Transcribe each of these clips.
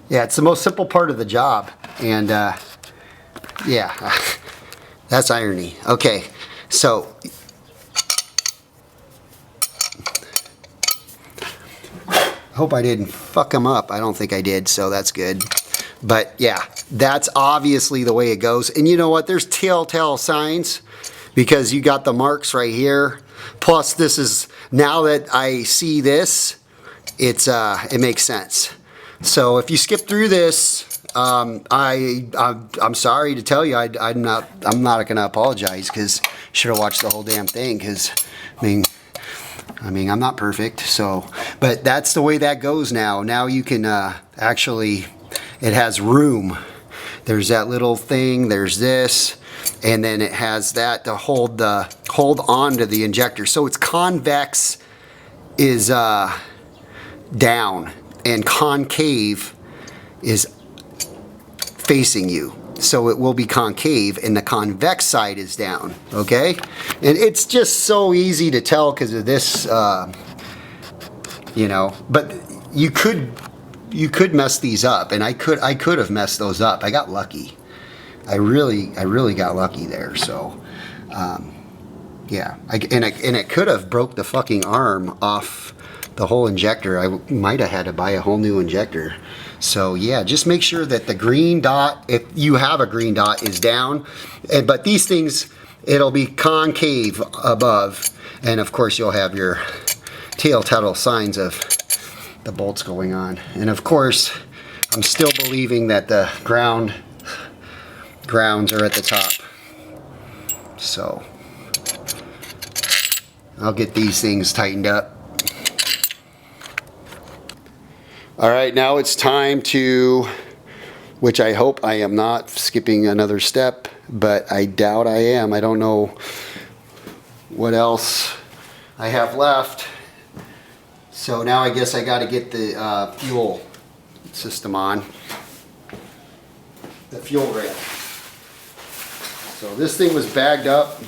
Yeah, it's the most simple part of the job. And yeah, that's irony. Okay, so hope I didn't fuck them up. I don't think I did, so that's good. But yeah, that's obviously the way it goes. And you know what? There's telltale signs because you got the marks right here. Plus, this is, now that I see this, it makes sense. So if you skip through this, I'm sorry to tell you, I'm not going to apologize, because you should have watched the whole damn thing. Because I mean, I'm not perfect. So, but that's the way that goes now. Now you can actually, it has room. There's that little thing. There's this. And then it has that to hold on to the injector. So it's convex is down, and concave is facing you. So it will be concave, and the convex side is down. Okay, and it's just so easy to tell because of this, you know. But you could mess these up, and I could have messed those up. I got lucky. I really got lucky there. So, yeah, and it could have broke the fucking arm off the whole injector. I might have had to buy a whole new injector. So yeah, just make sure that the green dot, if you have a green dot, is down. But these things, it'll be concave above, and of course you'll have your telltale signs of the bolts going on. And of course, I'm still believing that the grounds are at the top. So I'll get these things tightened up. All right, now it's time to, which I hope I am not skipping another step, but I doubt I am. I don't know what else I have left. So now I guess I got to get the fuel system on, the fuel rail. So this thing was bagged up.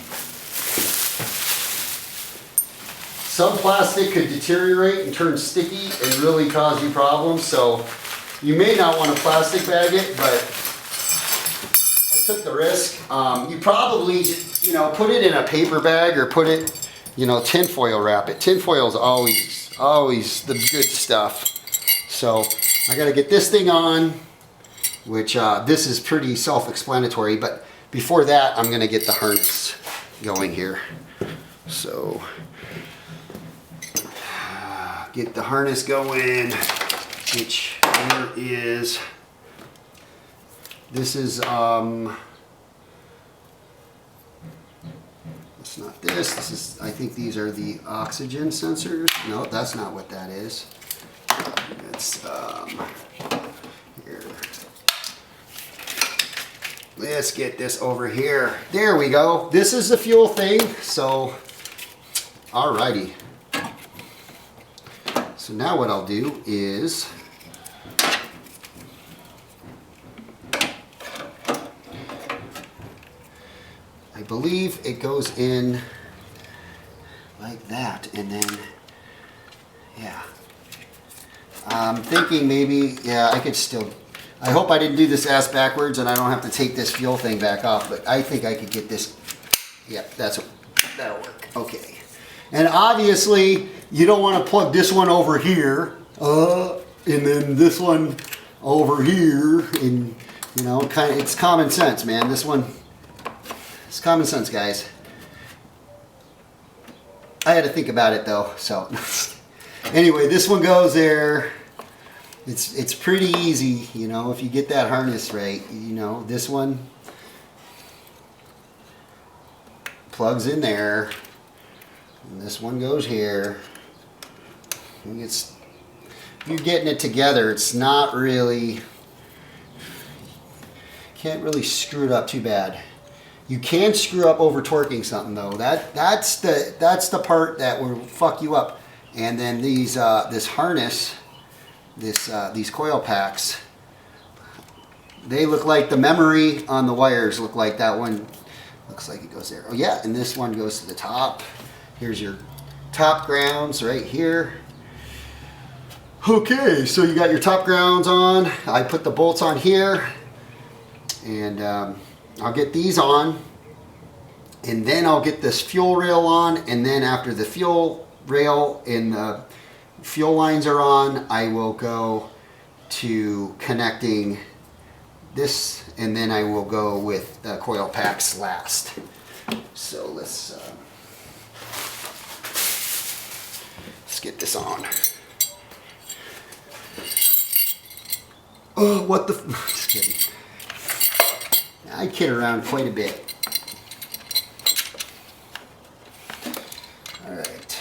Some plastic could deteriorate and turn sticky and really cause you problems, so you may not want to plastic bag it, but I took the risk. You probably, you know, put it in a paper bag or put it, you know, tinfoil wrap it. Tinfoil is always the good stuff. So I got to get this thing on, which this is pretty self-explanatory, but before that I'm going to get the harness going here. So get the harness going, which here is, this is, it's not this, this is, I think these are the oxygen sensors. No, that's not what that is. It's, here. Let's get this over here. There we go. This is the fuel thing, so, alrighty. So now what I'll do is I believe it goes in like that, and then, yeah. I'm thinking maybe, yeah, I could still, I hope I didn't do this ass backwards and I don't have to take this fuel thing back off, but I think I could get this, yeah, that'll work, okay. And obviously, you don't want to plug this one over here, and then this one over here, and you know, kind of, it's common sense, man. This one, it's common sense, guys. I had to think about it though, so anyway, this one goes there. It's pretty easy, you know, if you get that harness right. You know, this one plugs in there. And this one goes here. If you're getting it together, it's not really, can't really screw it up too bad. You can screw up over torquing something though. That's the part that will fuck you up. And then these this harness, these coil packs, they look like the memory on the wires look like that one. Looks like it goes there. Oh yeah, and this one goes to the top. Here's your top grounds right here. Okay, so you got your top grounds on. I put the bolts on here, and I'll get these on, and then I'll get this fuel rail on, and then after the fuel rail and the fuel lines are on, I will go to connecting this, and then I will go with the coil packs last. So let's get this on. Oh, what the? Just kidding. I kid around quite a bit. All right,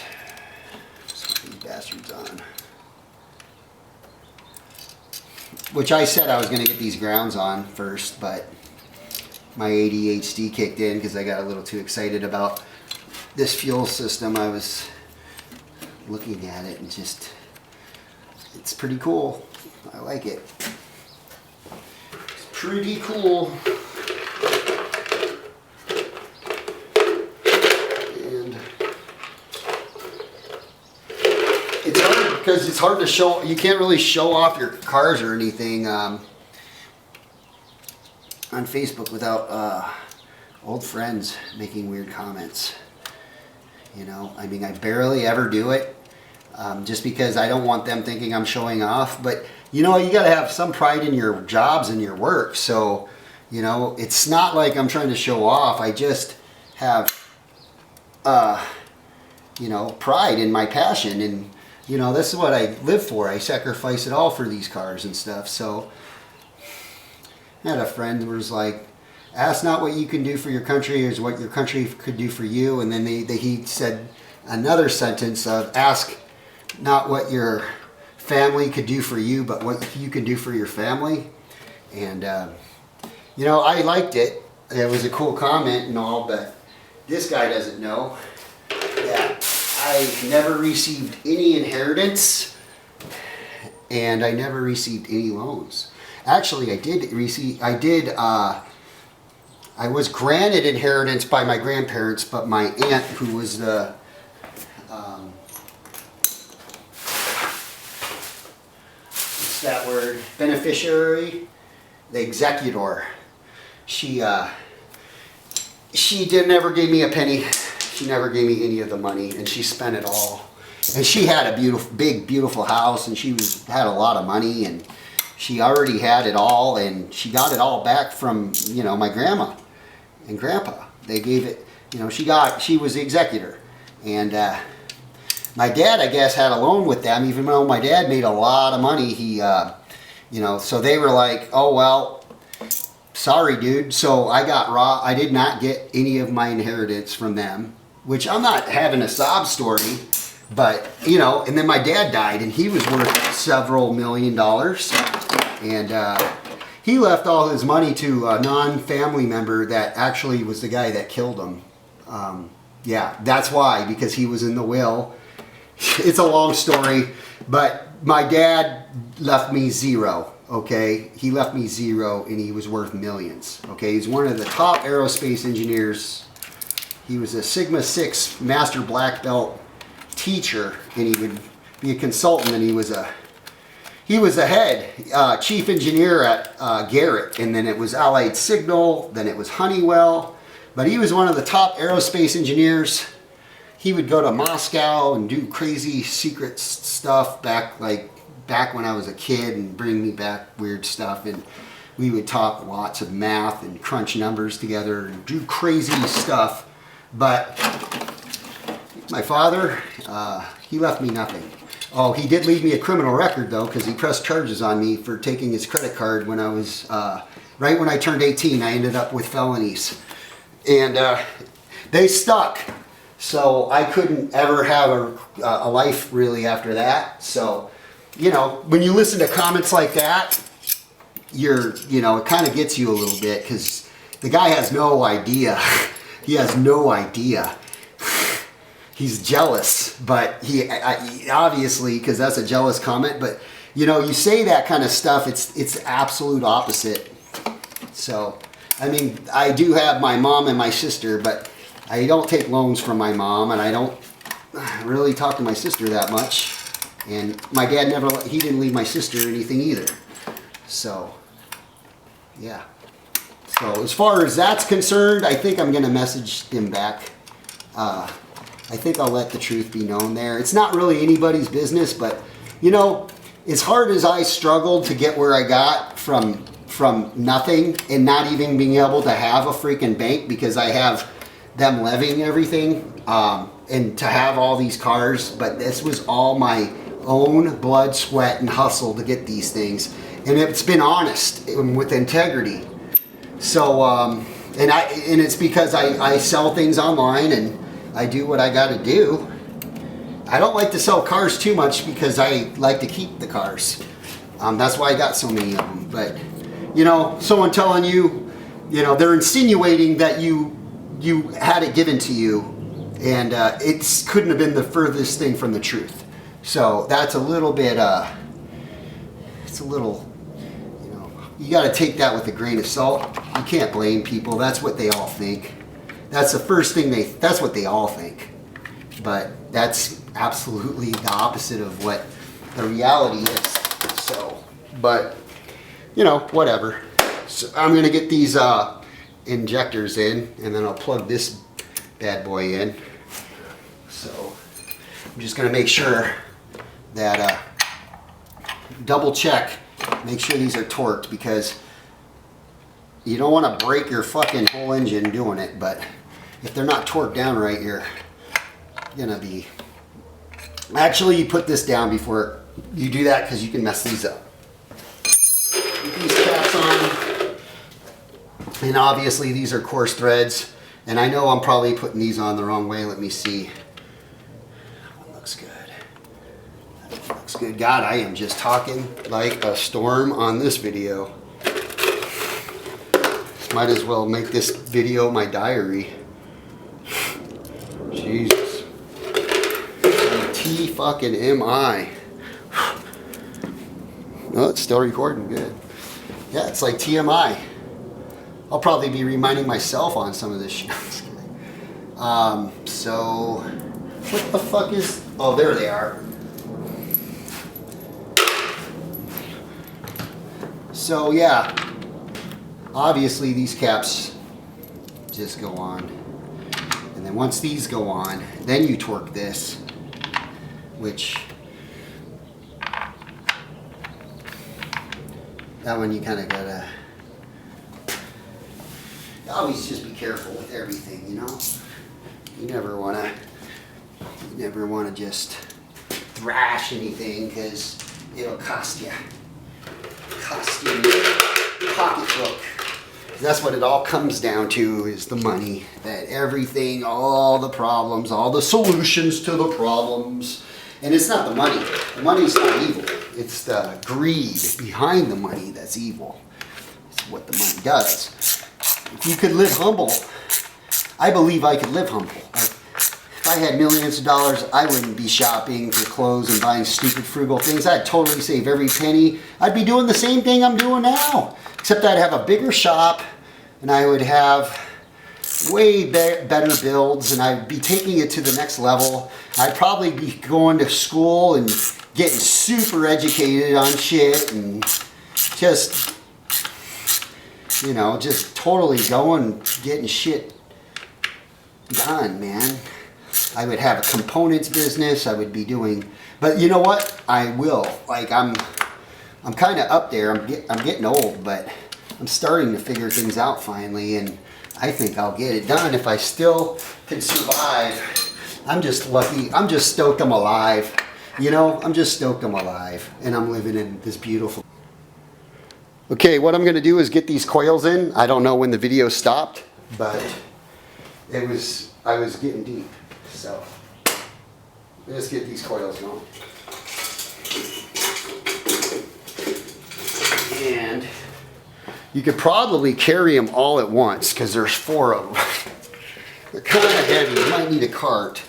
let's get these bastards on. Which I said I was going to get these grounds on first, but my ADHD kicked in because I got a little too excited about this fuel system. I was looking at it and just, it's pretty cool. I like it. It's pretty cool. And it's hard because it's hard to show, you can't really show off your cars or anything on Facebook without old friends making weird comments. You know, I mean, I barely ever do it just because I don't want them thinking I'm showing off. But, you know, you got to have some pride in your jobs and your work. So, you know, it's not like I'm trying to show off. I just have, you know, pride in my passion. And, you know, this is what I live for. I sacrifice it all for these cars and stuff. So I had a friend who was like, ask not what you can do for your country, is what your country could do for you. And then he said another sentence of, ask not what your family could do for you, but what you can do for your family. And, you know, I liked it. It was a cool comment and all, but this guy doesn't know that I never received any inheritance and I never received any loans. Actually, I was granted inheritance by my grandparents, but my aunt, who was the what's that word? Beneficiary, the executor. She never gave me a penny. She never gave me any of the money, and she spent it all. And she had a big, beautiful house, and she had a lot of money, and she already had it all, and she got it all back from, you know, my grandma and grandpa. They gave it, you know, she was the executor. And my dad, I guess, had a loan with them, even though my dad made a lot of money. He, you know, so they were like, oh, well, sorry, dude. So I did not get any of my inheritance from them, which I'm not having a sob story, but, you know, and then my dad died, and he was worth several $1 million. And he left all his money to a non-family member that actually was the guy that killed him. Yeah, that's why, because he was in the will. It's a long story, but my dad left me zero, okay? He left me zero, and he was worth millions, okay? He's one of the top aerospace engineers. He was a Sigma 6 Master Black Belt teacher, and he would be a consultant, and he was the head chief engineer at Garrett, and then it was Allied Signal, then it was Honeywell. But he was one of the top aerospace engineers. He would go to Moscow and do crazy secret stuff back when I was a kid, and bring me back weird stuff. And we would talk lots of math and crunch numbers together and do crazy stuff. But my father, he left me nothing. Oh, he did leave me a criminal record, though, because he pressed charges on me for taking his credit card when I was, right when I turned 18, I ended up with felonies. And they stuck. So I couldn't ever have a life, really, after that. So, you know, when you listen to comments like that, you know, it kind of gets you a little bit, because the guy has no idea. He has no idea. He's jealous, but he obviously, because that's a jealous comment, but you know, you say that kind of stuff, it's absolute opposite. So, I mean, I do have my mom and my sister, but I don't take loans from my mom, and I don't really talk to my sister that much. And my dad he didn't leave my sister anything either. So, yeah. So as far as that's concerned, I think I'm going to message him back. I think I'll let the truth be known there. It's not really anybody's business, but, you know, as hard as I struggled to get where I got from nothing and not even being able to have a freaking bank because I have them levying everything, and to have all these cars, but this was all my own blood, sweat, and hustle to get these things. And it's been honest and with integrity. So, and it's because I sell things online and I do what I got to do. I don't like to sell cars too much because I like to keep the cars. That's why I got so many of them. But, you know, someone telling you, you know, they're insinuating that you had it given to you, and it couldn't have been the furthest thing from the truth. So that's a little bit, it's a little, you know, you got to take that with a grain of salt. You can't blame people. That's what they all think. That's the first thing that's what they all think. But that's absolutely the opposite of what the reality is. So, but, you know, whatever. So I'm going to get these injectors in, and then I'll plug this bad boy in. So I'm just going to make sure that double check, make sure these are torqued, because you don't want to break your fucking whole engine doing it, but if they're not torqued down right, you're gonna be, actually you put this down before you do that because you can mess these up. Put these caps on, and obviously these are coarse threads, and I know I'm probably putting these on the wrong way. Let me see. That looks good. That looks good. God, I am just talking like a storm on this video. Might as well make this video my diary. Jesus. T fucking M-I. Oh, it's still recording. Good. Yeah, it's like TMI. I'll probably be reminding myself on some of this shit. So, what the fuck is... Oh, there they are. So, yeah. Obviously, these caps just go on. And then once these go on, then you torque this, which... that one you kind of gotta always just be careful with everything, you know. You never wanna just thrash anything, because it'll cost you your pocketbook. That's what it all comes down to, is the money. That everything, all the problems, all the solutions to the problems. And it's not the money. The money's not evil. It's the greed behind the money that's evil. It's what the money does. If you could live humble, I believe I could live humble. If I had millions of dollars, I wouldn't be shopping for clothes and buying stupid frugal things. I'd totally save every penny. I'd be doing the same thing I'm doing now. Except I'd have a bigger shop, and I would have way better builds, and I'd be taking it to the next level. I'd probably be going to school and getting super educated on shit, and just, you know, just totally going, getting shit done, man. I would have a components business. I would be doing, but you know what? I will. Like, I'm kind of up there. I'm getting old, but I'm starting to figure things out finally, and I think I'll get it done if I still can survive. I'm just lucky. I'm just stoked I'm alive. You know, I'm just stoked I'm alive, and I'm living in this beautiful... Okay, what I'm going to do is get these coils in. I don't know when the video stopped, but I was getting deep. So let's get these coils going. And you could probably carry them all at once, because there's 4 of them. They're kind of heavy. You might need a cart.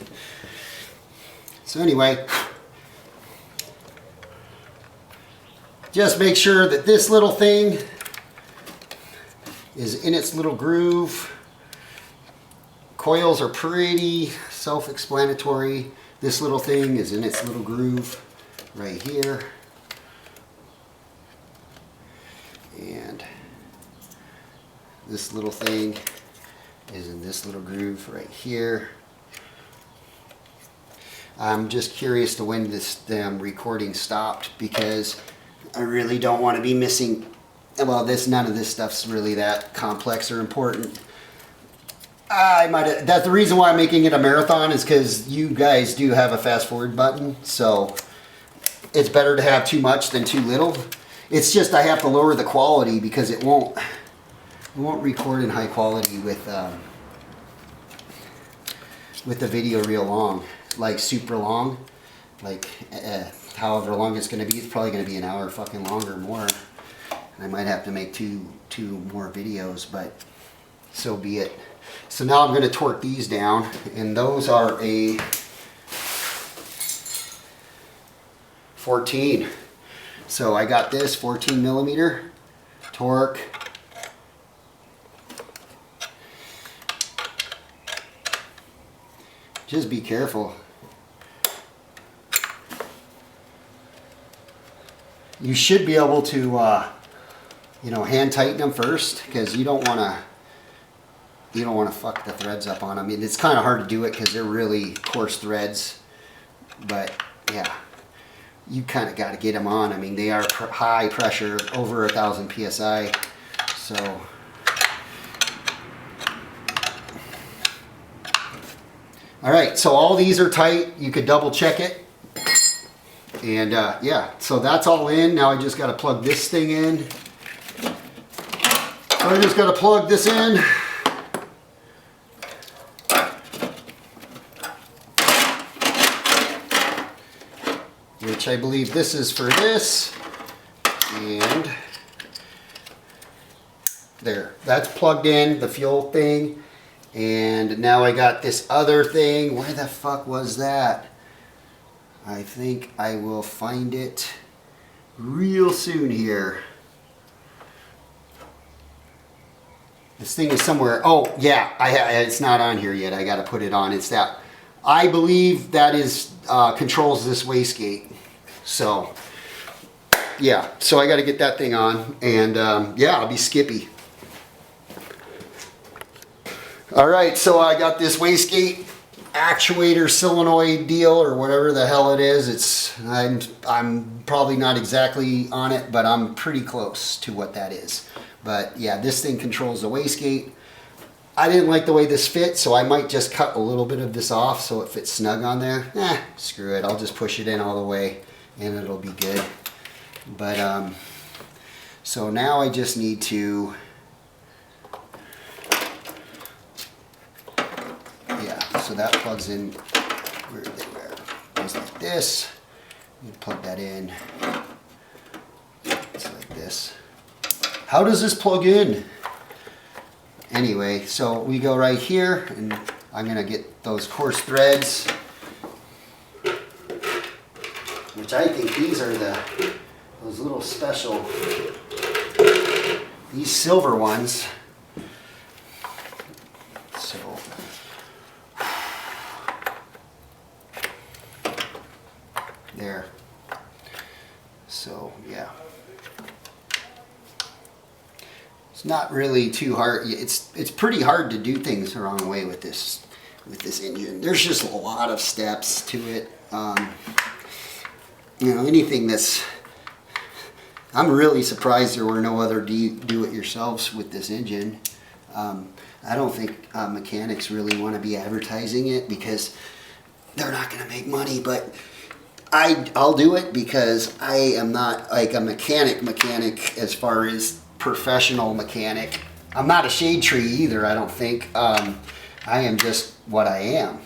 So anyway, just make sure that this little thing is in its little groove. Coils are pretty self-explanatory. This little thing is in its little groove. right here. And this little thing is in this little groove right here. I'm just curious to when this damn recording stopped, because I really don't want to be missing, well, none of this stuff's really that complex or important. That's the reason why I'm making it a marathon, is because you guys do have a fast forward button, so it's better to have too much than too little. It's just I have to lower the quality because it won't record in high quality with the video real long, like super long, like however long it's going to be. It's probably going to be an hour fucking longer or more. And I might have to make two more videos, but so be it. So now I'm going to torque these down, and those are a 14. So I got this 14 millimeter torque. Just be careful. You should be able to, you know, hand tighten them first, because you don't want to fuck the threads up on them. I mean, it's kind of hard to do it because they're really coarse threads, but yeah, you kind of got to get them on. I mean, they are high pressure, over 1,000 psi. So all right, so all these are tight. You could double check it. And yeah, so that's all in. Now I just got to plug this thing in. So I just got to plug this in. Which I believe this is for this. And there, that's plugged in, the fuel thing. And now I got this other thing. Where the fuck was that? I think I will find it real soon here. This thing is somewhere. Oh yeah, it's not on here yet. I got to put it on. It's that. I believe that is controls this wastegate. So yeah, so I got to get that thing on, and yeah, I'll be skippy. All right, so I got this wastegate actuator solenoid deal, or whatever the hell it is. I'm probably not exactly on it, but I'm pretty close to what that is. But yeah, this thing controls the wastegate. I didn't like the way this fit, so I might just cut a little bit of this off so it fits snug on there. Screw it, I'll just push it in all the way and it'll be good. But so now I just need to, so that plugs in where they were. It's like this. You plug that in. It's like this. How does this plug in? Anyway, so we go right here, and I'm gonna get those coarse threads, which I think these are those little special, these silver ones. So there. So yeah, it's not really too hard. It's pretty hard to do things the wrong way with this engine. There's just a lot of steps to it. You know, anything that's, I'm really surprised there were no other do-it-yourselves with this engine. I don't think mechanics really want to be advertising it because they're not going to make money, but I'll do it because I am not like a mechanic as far as professional mechanic. I'm not a shade tree either, I don't think. I am just what I am.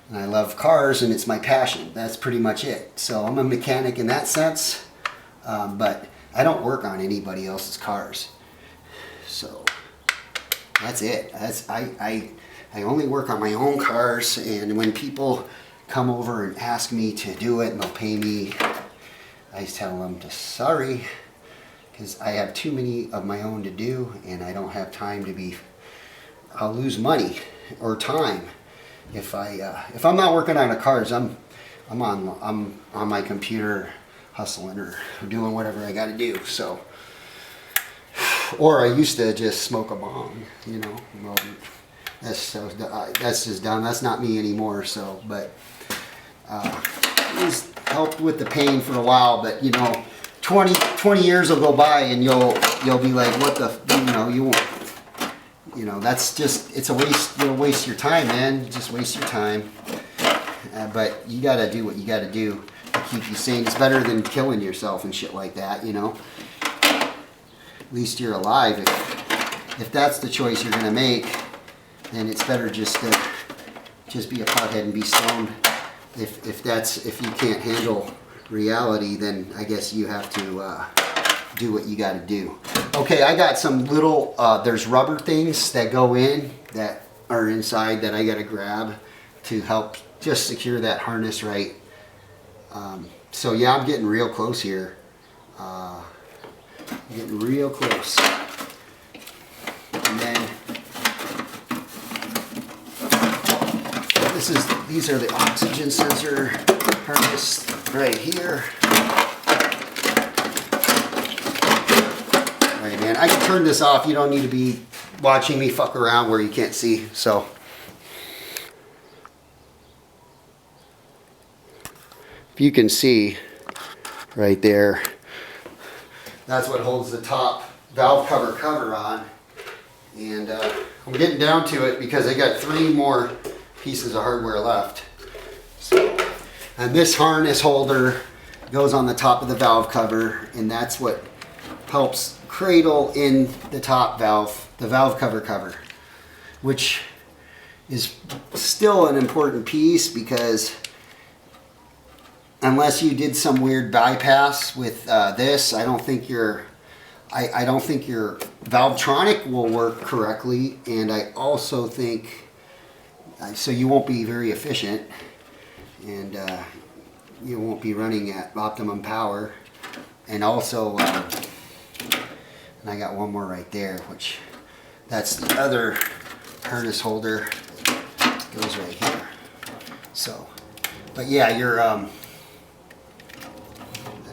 And I love cars, and it's my passion. That's pretty much it. So I'm a mechanic in that sense, but I don't work on anybody else's cars. So that's it. I only work on my own cars, and when people come over and ask me to do it and they'll pay me, I tell them sorry, because I have too many of my own to do, and I don't have time to be, I'll lose money or time if I'm not working on the cars. I'm on my computer hustling or doing whatever I got to do. So, or I used to just smoke a bong, you know. Well, that's just done. That's not me anymore. So, but it's helped with the pain for a while. But you know, 20 years will go by and you'll be like, what the, you know, you won't. You know, that's just, it's a waste. You'll waste your time, man. Just waste your time. But you gotta do what you gotta do to keep you sane. It's better than killing yourself and shit like that, you know. At least you're alive. If that's the choice you're gonna make, then it's better just to just be a pothead and be stoned. If you can't handle reality, then I guess you have to do what you got to do. Okay, I got some little, there's rubber things that go in that are inside that I got to grab to help just secure that harness right. So yeah, I'm getting real close here. Getting real close. And then these are the oxygen sensor harness right here. Right, man, I can turn this off. You don't need to be watching me fuck around where you can't see. So, if you can see right there, that's what holds the top valve cover on. And I'm getting down to it because I got 3 more pieces of hardware left. So, and this harness holder goes on the top of the valve cover, and that's what helps cradle in the top valve, the valve cover, which is still an important piece because unless you did some weird bypass with this, I don't think your Valvetronic will work correctly, and I also think so you won't be very efficient, and you won't be running at optimum power. And also, and I got one more right there, which that's the other harness holder that goes right here. So, but yeah, you're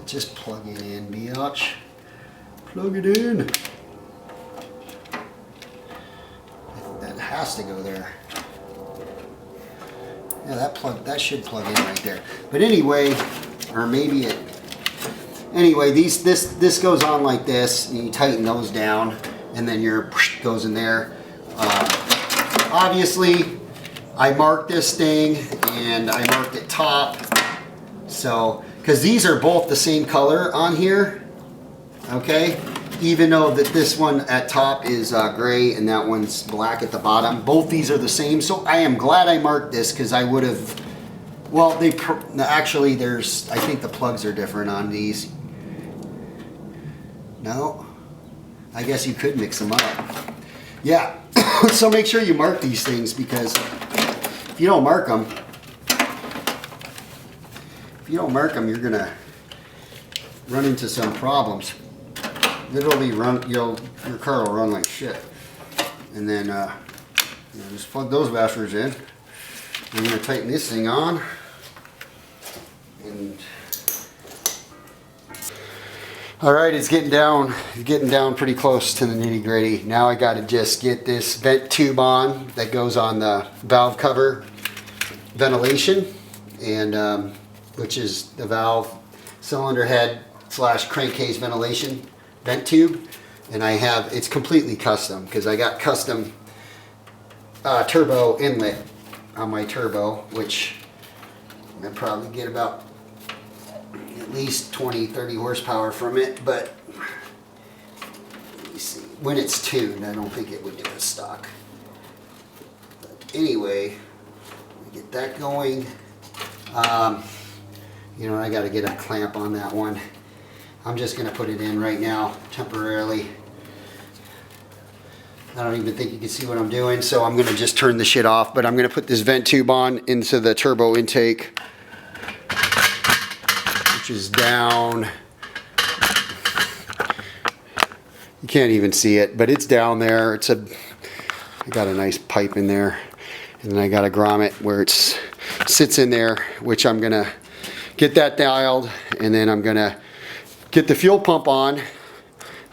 just plug it in, biatch. Plug it in. That has to go there. Yeah, that should plug in right there. But anyway, or maybe it. Anyway, this goes on like this, and you tighten those down, and then your goes in there. Obviously, I marked this thing, and I marked it top. So, because these are both the same color on here, okay? Even though that this one at top is gray and that one's black at the bottom, both these are the same. So I am glad I marked this because I would have. Well, actually I think the plugs are different on these. No, I guess you could mix them up. Yeah, so make sure you mark these things because if you don't mark them, you're gonna run into some problems. Literally your car will run like shit. And then just plug those bastards in. I'm gonna tighten this thing on. And all right, it's getting down pretty close to the nitty gritty. Now I got to just get this vent tube on that goes on the valve cover ventilation, and which is the valve cylinder head / crankcase ventilation vent tube. And it's completely custom because I got custom turbo inlet on my turbo, which I probably get about at least 20-30 horsepower from it, but let me see. When it's tuned, I don't think it would do a stock. But anyway, get that going. I got to get a clamp on that one. I'm just going to put it in right now temporarily. I don't even think you can see what I'm doing, so I'm going to just turn the shit off, but I'm going to put this vent tube on into the turbo intake, which is down. You can't even see it, but it's down there. I got a nice pipe in there, and then I got a grommet where it sits in there, which I'm going to get that dialed, and then I'm gonna get the fuel pump on.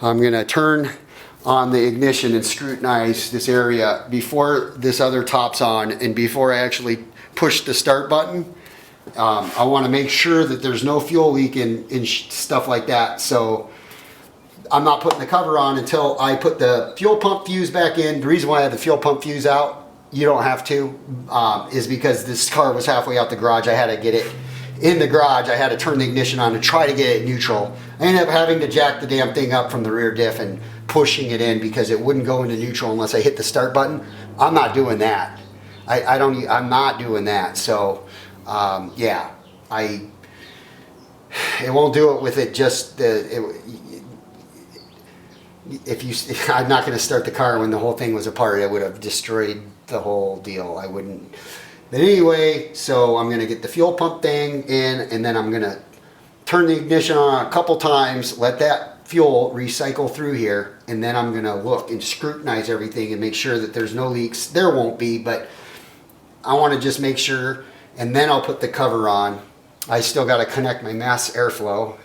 I'm gonna turn on the ignition and scrutinize this area before this other top's on and before I actually push the start button. I want to make sure that there's no fuel leak and stuff like that. So I'm not putting the cover on until I put the fuel pump fuse back in. The reason why I had the fuel pump fuse out, you don't have to, is because this car was halfway out the garage. I had to get it in the garage. I had to turn the ignition on to try to get it neutral. I ended up having to jack the damn thing up from the rear diff and pushing it in because it wouldn't go into neutral unless I hit the start button. I'm not doing that. I'm not doing that. So yeah, it won't do it with it just if you, I'm not going to start the car when the whole thing was apart. It would have destroyed the whole deal. I wouldn't. But anyway, so I'm going to get the fuel pump thing in, and then I'm going to turn the ignition on a couple times, let that fuel recycle through here, and then I'm going to look and scrutinize everything and make sure that there's no leaks. There won't be, but I want to just make sure, and then I'll put the cover on. I still got to connect my mass airflow.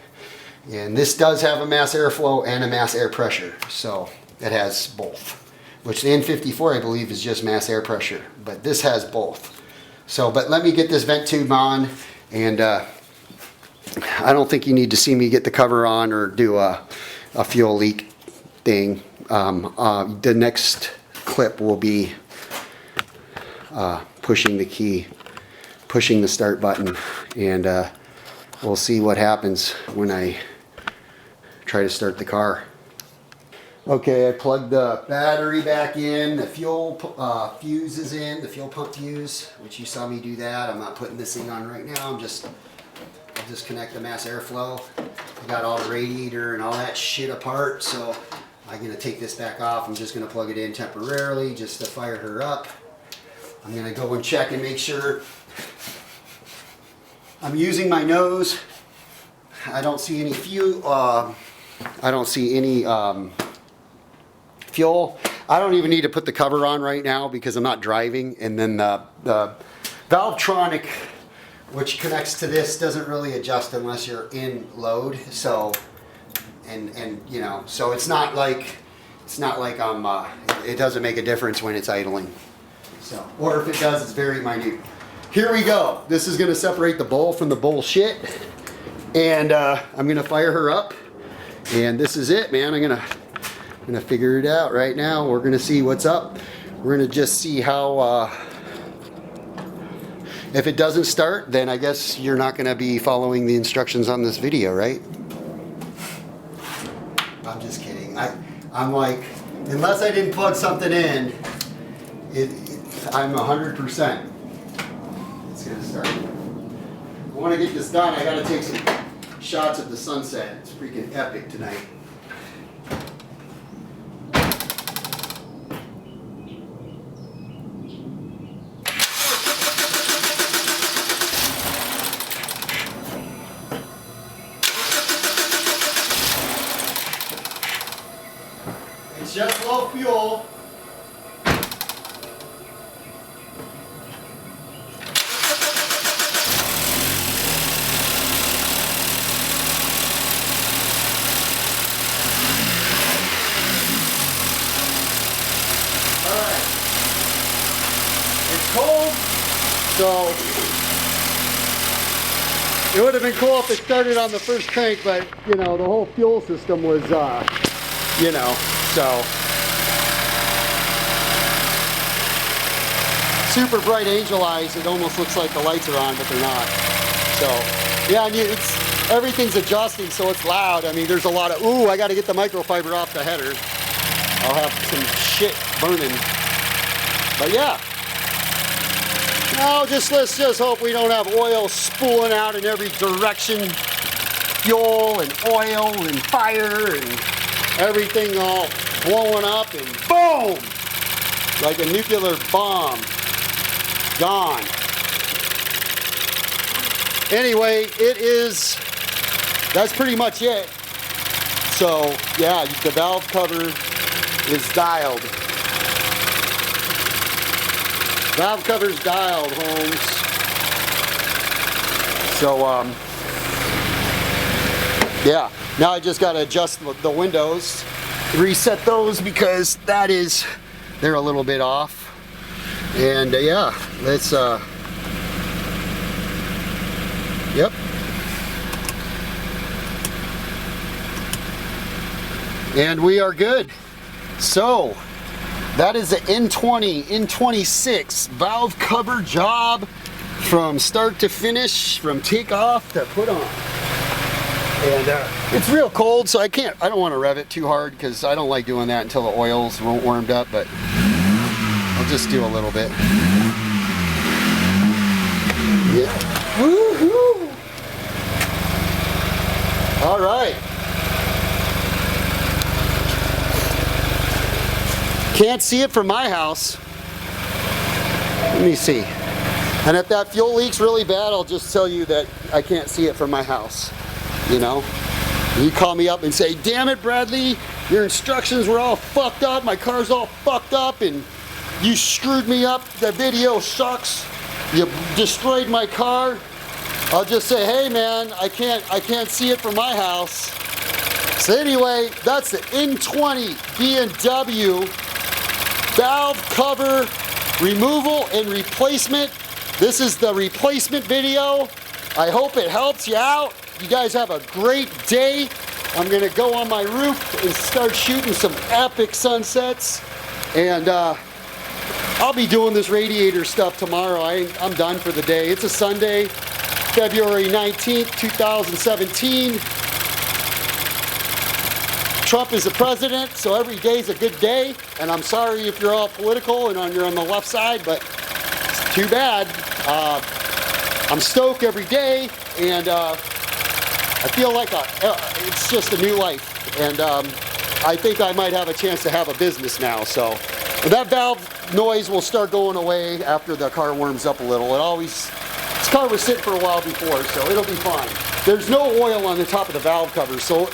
And this does have a mass airflow and a mass air pressure, so it has both. Which the N54, I believe, is just mass air pressure, but this has both. So, but let me get this vent tube on, and I don't think you need to see me get the cover on or do a fuel leak thing. The next clip will be pushing the key, pushing the start button, and we'll see what happens when I try to start the car. Okay, I plugged the battery back in, the fuel fuse is in, the fuel pump fuse, which you saw me do that. I'm not putting this thing on right now. I'll just connect the mass airflow. I got all the radiator and all that shit apart, so I'm gonna take this back off. I'm just gonna plug it in temporarily just to fire her up. I'm gonna go and check and make sure I'm using my nose. I don't see any fuel. I don't see any fuel. I don't even need to put the cover on right now because I'm not driving. And then the Valvetronic, which connects to this, doesn't really adjust unless you're in load. So, and you know, so it's not like it doesn't make a difference when it's idling. So, or if it does, it's very minute. Here we go. This is going to separate the bull from the bullshit. And I'm going to fire her up. And this is it, man. I'm gonna figure it out right now. We're going to see what's up. We're going to just see how... if it doesn't start, then I guess you're not going to be following the instructions on this video, right? I'm just kidding. I'm like, unless I didn't plug something in, I'm 100%. It's going to start. I want to get this done. I got to take some shots of the sunset. It's freaking epic tonight. It's just low fuel. Cold, so it would have been cool if it started on the first crank, but you know, the whole fuel system was you know, so super bright angel eyes. It almost looks like the lights are on, but they're not. So yeah, and everything's adjusting, so it's loud. I mean, there's a lot of, ooh, I got to get the microfiber off the header. I'll have some shit burning, but yeah. Now, let's just hope we don't have oil spooling out in every direction. Fuel and oil and fire and everything all blowing up and boom! Like a nuclear bomb. Gone. Anyway, that's pretty much it. So, yeah, the valve cover is dialed. Valve cover's dialed, Holmes. So, Yeah, now I just got to adjust the windows, reset those because they're a little bit off. And yeah, let's, yep. And we are good. So, that is the N20, N26 valve cover job from start to finish, from take off to put on. And it's real cold, so I don't want to rev it too hard because I don't like doing that until the oil's warmed up, but I'll just do a little bit. Yeah. Woo-hoo! All right. Can't see it from my house. Let me see. And if that fuel leaks really bad, I'll just tell you that I can't see it from my house. You know? You call me up and say, damn it, Bradley, your instructions were all fucked up, my car's all fucked up, and you screwed me up, the video sucks, you destroyed my car. I'll just say, hey man, I can't see it from my house. So anyway, that's the N20 B&W valve cover removal and replacement. This is the replacement video. I hope it helps you out. You guys have a great day. I'm gonna go on my roof and start shooting some epic sunsets. And I'll be doing this radiator stuff tomorrow. I'm done for the day. It's a Sunday, February 19th, 2017. Trump is the president, so every day's a good day. And I'm sorry if you're all political and you're on the left side, but it's too bad. I'm stoked every day, and I feel like it's just a new life. And I think I might have a chance to have a business now. So that valve noise will start going away after the car warms up a little. This car was sitting for a while before, so it'll be fine. There's no oil on the top of the valve cover, so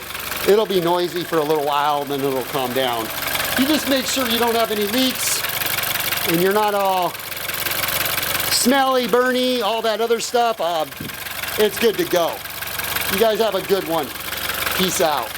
it'll be noisy for a little while, and then it'll calm down. You just make sure you don't have any leaks, and you're not all smelly, burny, all that other stuff. It's good to go. You guys have a good one. Peace out.